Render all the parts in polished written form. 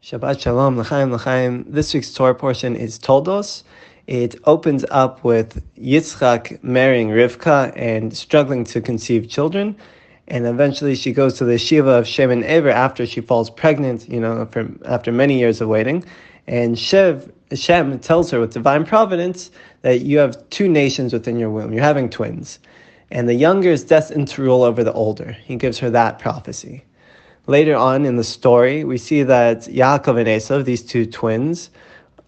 Shabbat Shalom, L'chaim, L'chaim. This week's Torah portion is Toldos. It opens up with Yitzchak marrying Rivka and struggling to conceive children. And eventually she goes to the Shiva of Shem and Eber after she falls pregnant, after many years of waiting. And Shem tells her with divine providence that you have two nations within your womb. You're having twins. And the younger is destined to rule over the older. He gives her that prophecy. Later on in the story, we see that Yaakov and Esau, these two twins,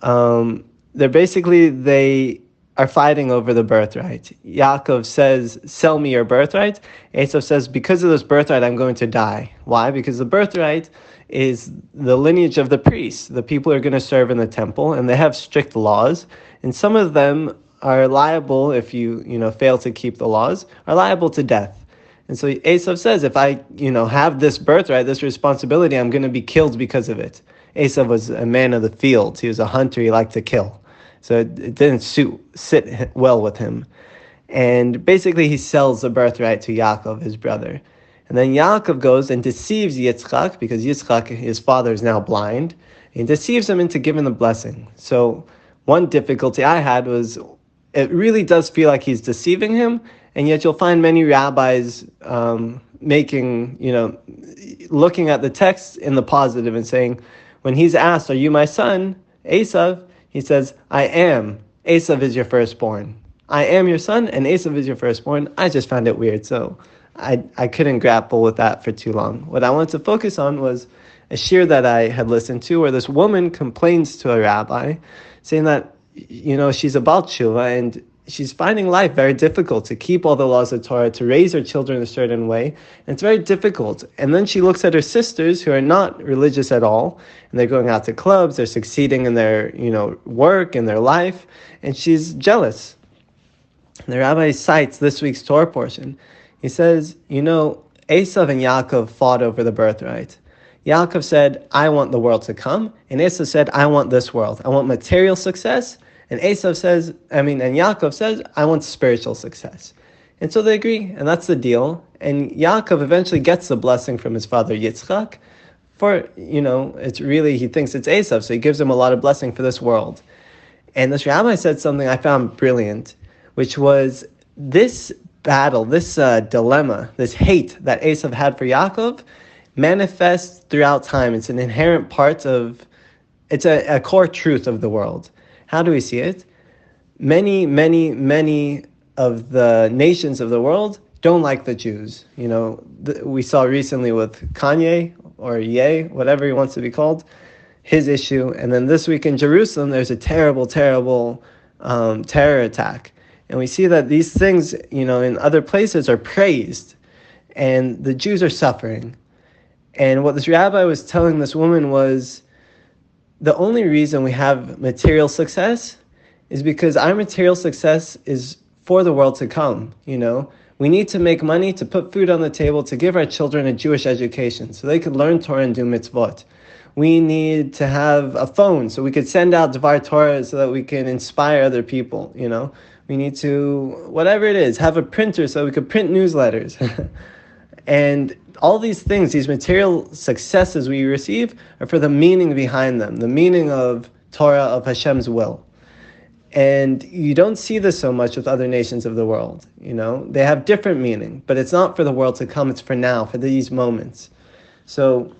they are fighting over the birthright. Yaakov says, "Sell me your birthright." Esau says, "Because of this birthright, I'm going to die." Why? Because the birthright is the lineage of the priests, the people who are going to serve in the temple, and they have strict laws. And some of them are liable, if you fail to keep the laws, are liable to death. And so Esau says, if I, have this birthright, this responsibility, I'm going to be killed because of it. Esau was a man of the field. He was a hunter. He liked to kill. So it didn't sit well with him. And basically he sells the birthright to Yaakov, his brother. And then Yaakov goes and deceives Yitzchak, because Yitzchak, his father, is now blind. He deceives him into giving the blessing. So one difficulty I had was, it really does feel like he's deceiving him. And yet you'll find many rabbis looking at the text in the positive and saying, when he's asked, "Are you my son, Esau?" he says, "I am. Esau is your firstborn. I am your son, and Esau is your firstborn." I just found it weird, so I couldn't grapple with that for too long. What I wanted to focus on was a shir that I had listened to where this woman complains to a rabbi, saying that, she's a Baal Tshuva, and she's finding life very difficult to keep all the laws of Torah, to raise her children a certain way. And it's very difficult. And then she looks at her sisters who are not religious at all, and they're going out to clubs, they're succeeding in their, work and their life, and she's jealous. And the rabbi cites this week's Torah portion. He says, Esau and Yaakov fought over the birthright. Yaakov said, "I want the world to come." And Esau said, "I want this world. I want material success." And Yaakov says, "I want spiritual success." And so they agree, and that's the deal. And Yaakov eventually gets the blessing from his father Yitzchak. He thinks it's Esau, so he gives him a lot of blessing for this world. And this rabbi said something I found brilliant, which was this battle, this dilemma, this hate that Esau had for Yaakov manifests throughout time. It's an inherent part it's a core truth of the world. How do we see it? Many, many, many of the nations of the world don't like the Jews. We saw recently with Kanye, or Ye, whatever he wants to be called, his issue. And then this week in Jerusalem, there's a terrible, terrible terror attack. And we see that these things, in other places are praised, and the Jews are suffering. And what this rabbi was telling this woman was, the only reason we have material success is because our material success is for the world to come. We need to make money to put food on the table, to give our children a Jewish education so they could learn Torah and do mitzvot. We need to have a phone so we could send out Dvar Torah so that we can inspire other people. We need to, whatever it is, have a printer so we could print newsletters. And all these things, these material successes we receive, are for the meaning behind them, the meaning of Torah, of Hashem's will. And you don't see this so much with other nations of the world. They have different meaning, but it's not for the world to come, it's for now, for these moments. So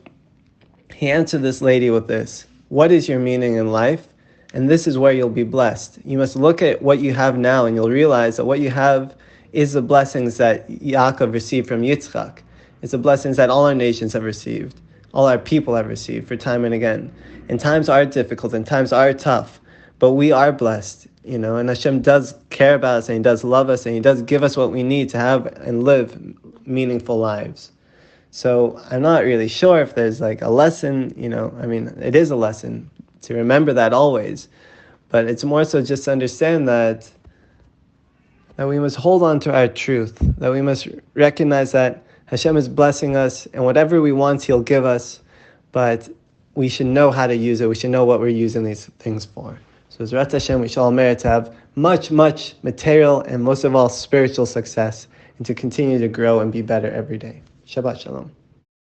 he answered this lady with this: what is your meaning in life? And this is where you'll be blessed. You must look at what you have now, and you'll realize that what you have is the blessings that Yaakov received from Yitzchak. It's the blessings that all our nations have received, all our people have received for time and again. And times are difficult and times are tough, but we are blessed, and Hashem does care about us, and He does love us, and He does give us what we need to have and live meaningful lives. So I'm not really sure if there's like a lesson, it is a lesson to remember that always, but it's more so just to understand that we must hold on to our truth, that we must recognize that Hashem is blessing us, and whatever we want, He'll give us, but we should know how to use it. We should know what we're using these things for. So as Rat Hashem, we shall all merit to have much, much material and most of all spiritual success, and to continue to grow and be better every day. Shabbat Shalom.